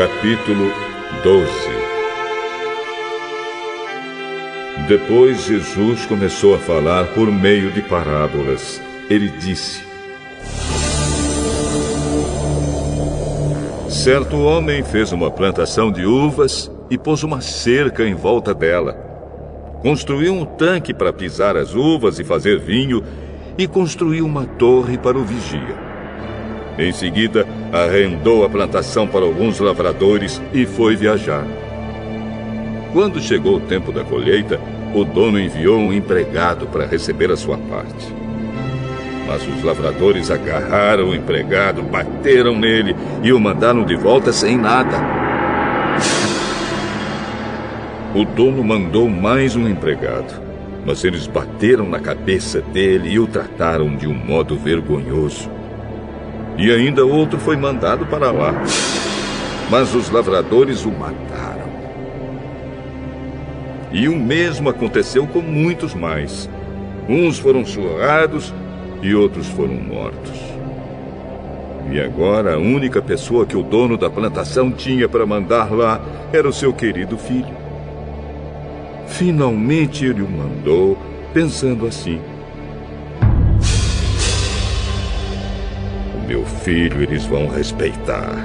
Capítulo 12. Depois Jesus começou a falar por meio de parábolas. Ele disse: Certo homem fez uma plantação de uvas e pôs uma cerca em volta dela. Construiu um tanque para pisar as uvas e fazer vinho e construiu uma torre para o vigia. Em seguida, arrendou a plantação para alguns lavradores e foi viajar. Quando chegou o tempo da colheita, o dono enviou um empregado para receber a sua parte. Mas os lavradores agarraram o empregado, bateram nele e o mandaram de volta sem nada. O dono mandou mais um empregado, mas eles bateram na cabeça dele e o trataram de um modo vergonhoso. E ainda outro foi mandado para lá, mas os lavradores o mataram. E o mesmo aconteceu com muitos mais. Uns foram surrados e outros foram mortos. E agora a única pessoa que o dono da plantação tinha para mandar lá era o seu querido filho. Finalmente ele o mandou, pensando assim: o meu filho eles vão respeitar.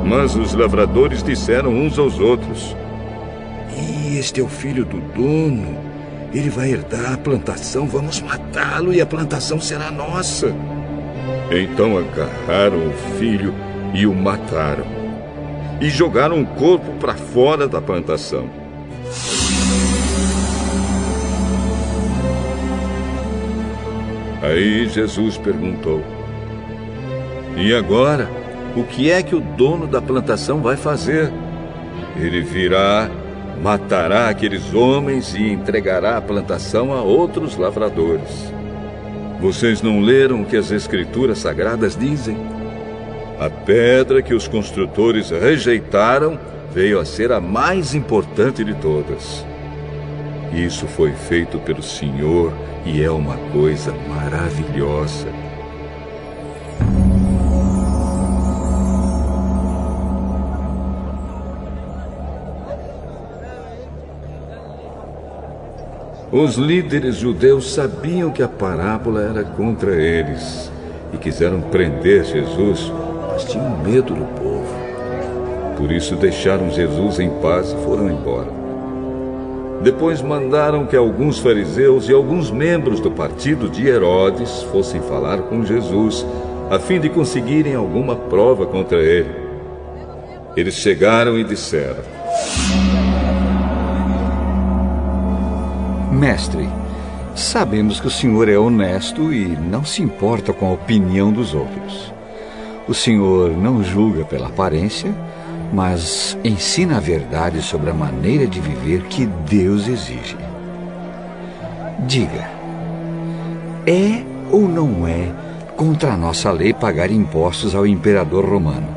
Mas os lavradores disseram uns aos outros: e este é o filho do dono. Ele vai herdar a plantação, vamos matá-lo e a plantação será nossa. Então agarraram o filho e o mataram. E jogaram o corpo para fora da plantação. Aí Jesus perguntou: e agora, o que é que o dono da plantação vai fazer? Ele virá, matará aqueles homens e entregará a plantação a outros lavradores. Vocês não leram o que as Escrituras Sagradas dizem? A pedra que os construtores rejeitaram veio a ser a mais importante de todas. Isso foi feito pelo Senhor e é uma coisa maravilhosa. Os líderes judeus sabiam que a parábola era contra eles e quiseram prender Jesus, mas tinham medo do povo. Por isso deixaram Jesus em paz e foram embora. Depois mandaram que alguns fariseus e alguns membros do partido de Herodes fossem falar com Jesus, a fim de conseguirem alguma prova contra ele. Eles chegaram e disseram: Mestre, sabemos que o senhor é honesto e não se importa com a opinião dos outros. O senhor não julga pela aparência, mas ensina a verdade sobre a maneira de viver que Deus exige. Diga, é ou não é contra a nossa lei pagar impostos ao imperador romano?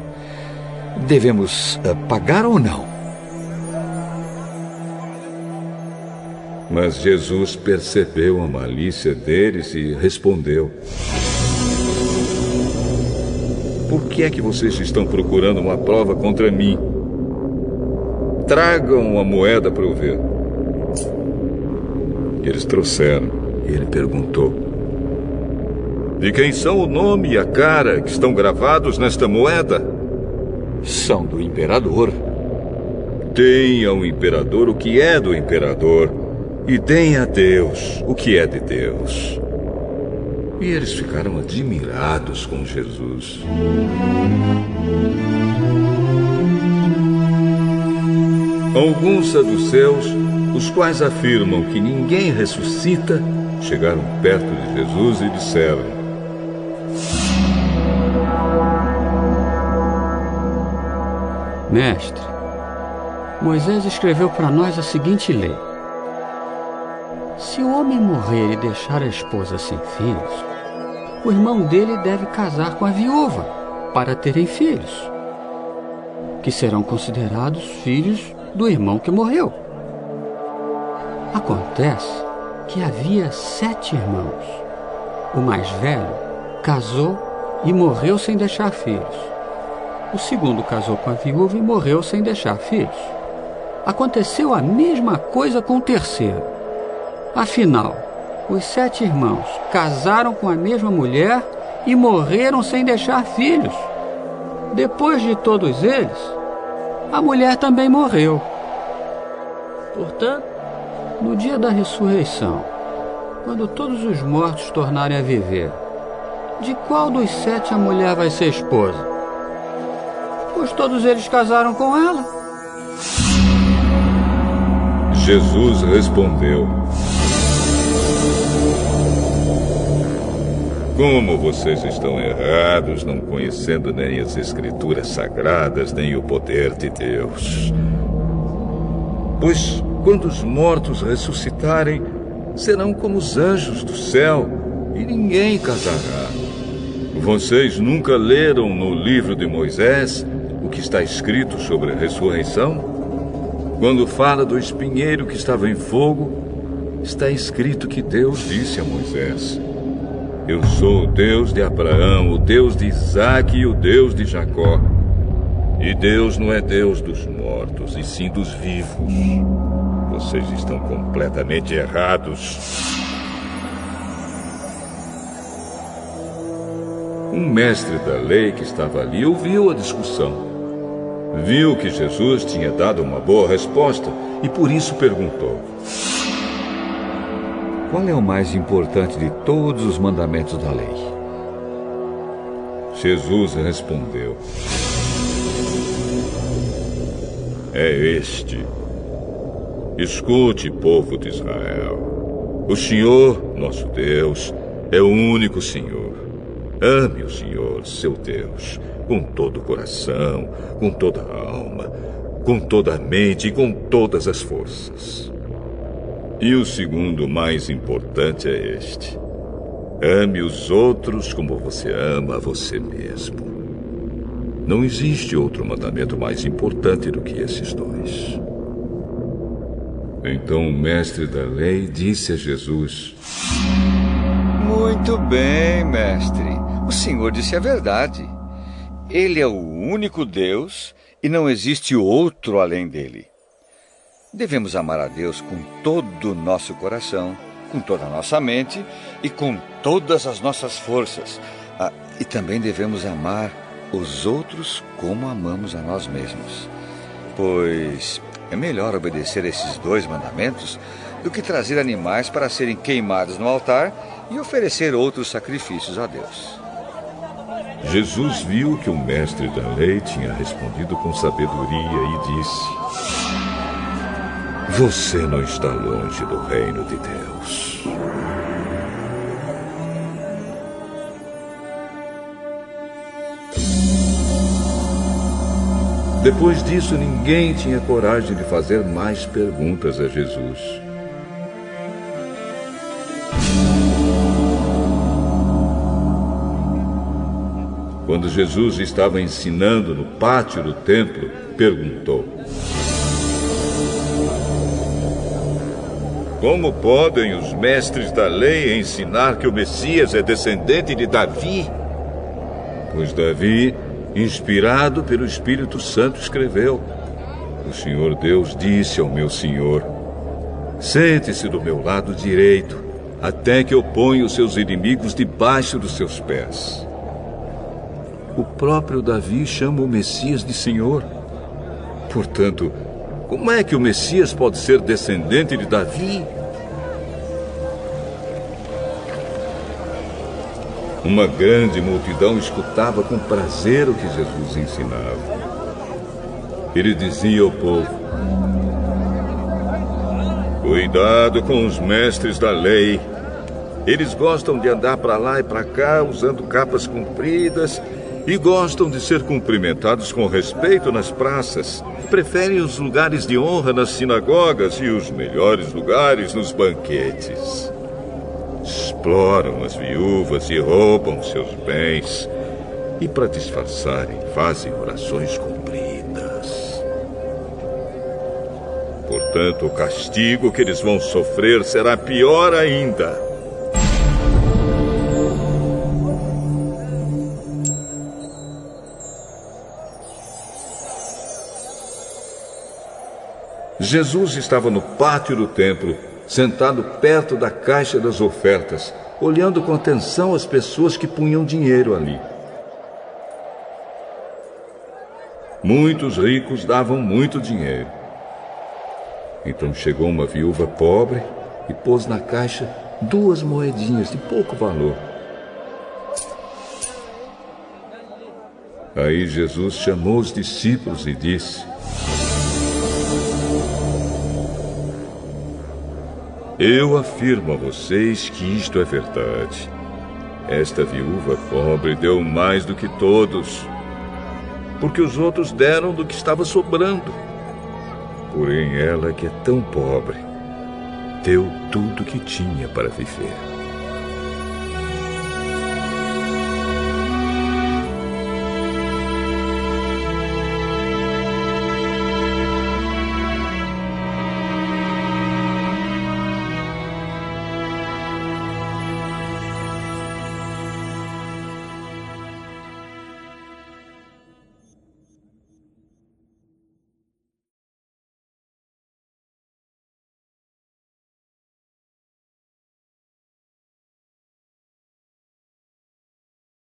Devemos pagar ou não? Mas Jesus percebeu a malícia deles e respondeu: por que é que vocês estão procurando uma prova contra mim? Tragam a moeda para eu ver. Eles trouxeram e ele perguntou: de quem são o nome e a cara que estão gravados nesta moeda? São do imperador. Deem ao imperador o que é do imperador, e deem a Deus o que é de Deus. E eles ficaram admirados com Jesus. Alguns saduceus, os quais afirmam que ninguém ressuscita, chegaram perto de Jesus e disseram: Mestre, Moisés escreveu para nós a seguinte lei: se o homem morrer e deixar a esposa sem filhos, o irmão dele deve casar com a viúva para terem filhos, que serão considerados filhos do irmão que morreu. Acontece que havia 7 irmãos. O mais velho casou e morreu sem deixar filhos. O segundo casou com a viúva e morreu sem deixar filhos. Aconteceu a mesma coisa com o terceiro. Afinal, os 7 irmãos casaram com a mesma mulher e morreram sem deixar filhos. Depois de todos eles, a mulher também morreu. Portanto, no dia da ressurreição, quando todos os mortos tornarem a viver, de qual dos 7 a mulher vai ser esposa? Pois todos eles casaram com ela. Jesus respondeu: como vocês estão errados, não conhecendo nem as Escrituras Sagradas, nem o poder de Deus. Pois quando os mortos ressuscitarem, serão como os anjos do céu, e ninguém casará. Vocês nunca leram no livro de Moisés o que está escrito sobre a ressurreição? Quando fala do espinheiro que estava em fogo, está escrito que Deus disse a Moisés: eu sou o Deus de Abraão, o Deus de Isaque e o Deus de Jacó. E Deus não é Deus dos mortos, e sim dos vivos. Vocês estão completamente errados. Um mestre da lei que estava ali ouviu a discussão. Viu que Jesus tinha dado uma boa resposta e por isso perguntou: qual é o mais importante de todos os mandamentos da lei? Jesus respondeu: é este. Escute, povo de Israel. O Senhor, nosso Deus, é o único Senhor. Ame o Senhor, seu Deus, com todo o coração, com toda a alma, com toda a mente e com todas as forças. E o segundo mais importante é este: ame os outros como você ama a você mesmo. Não existe outro mandamento mais importante do que esses dois. Então o mestre da lei disse a Jesus: muito bem, mestre. O senhor disse a verdade. Ele é o único Deus e não existe outro além dele. Devemos amar a Deus com todo o nosso coração, com toda a nossa mente e com todas as nossas forças. E também devemos amar os outros como amamos a nós mesmos. Pois é melhor obedecer esses 2 mandamentos do que trazer animais para serem queimados no altar e oferecer outros sacrifícios a Deus. Jesus viu que o mestre da lei tinha respondido com sabedoria e disse: você não está longe do reino de Deus. Depois disso, ninguém tinha coragem de fazer mais perguntas a Jesus. Quando Jesus estava ensinando no pátio do templo, perguntou: como podem os mestres da lei ensinar que o Messias é descendente de Davi? Pois Davi, inspirado pelo Espírito Santo, escreveu: o Senhor Deus disse ao meu Senhor: sente-se do meu lado direito, até que eu ponha os seus inimigos debaixo dos seus pés. O próprio Davi chama o Messias de Senhor. Portanto, como é que o Messias pode ser descendente de Davi? Uma grande multidão escutava com prazer o que Jesus ensinava. Ele dizia ao povo: cuidado com os mestres da lei. Eles gostam de andar para lá e para cá usando capas compridas e gostam de ser cumprimentados com respeito nas praças. Preferem os lugares de honra nas sinagogas e os melhores lugares nos banquetes. Exploram as viúvas e roubam seus bens. E para disfarçarem, fazem orações compridas. Portanto, o castigo que eles vão sofrer será pior ainda. Jesus estava no pátio do templo, sentado perto da caixa das ofertas, olhando com atenção as pessoas que punham dinheiro ali. Muitos ricos davam muito dinheiro. Então chegou uma viúva pobre e pôs na caixa 2 moedinhas de pouco valor. Aí Jesus chamou os discípulos e disse: Eu afirmo a vocês que isto é verdade. Esta viúva pobre deu mais do que todos, porque os outros deram do que estava sobrando. Porém, ela, que é tão pobre, deu tudo que tinha para viver.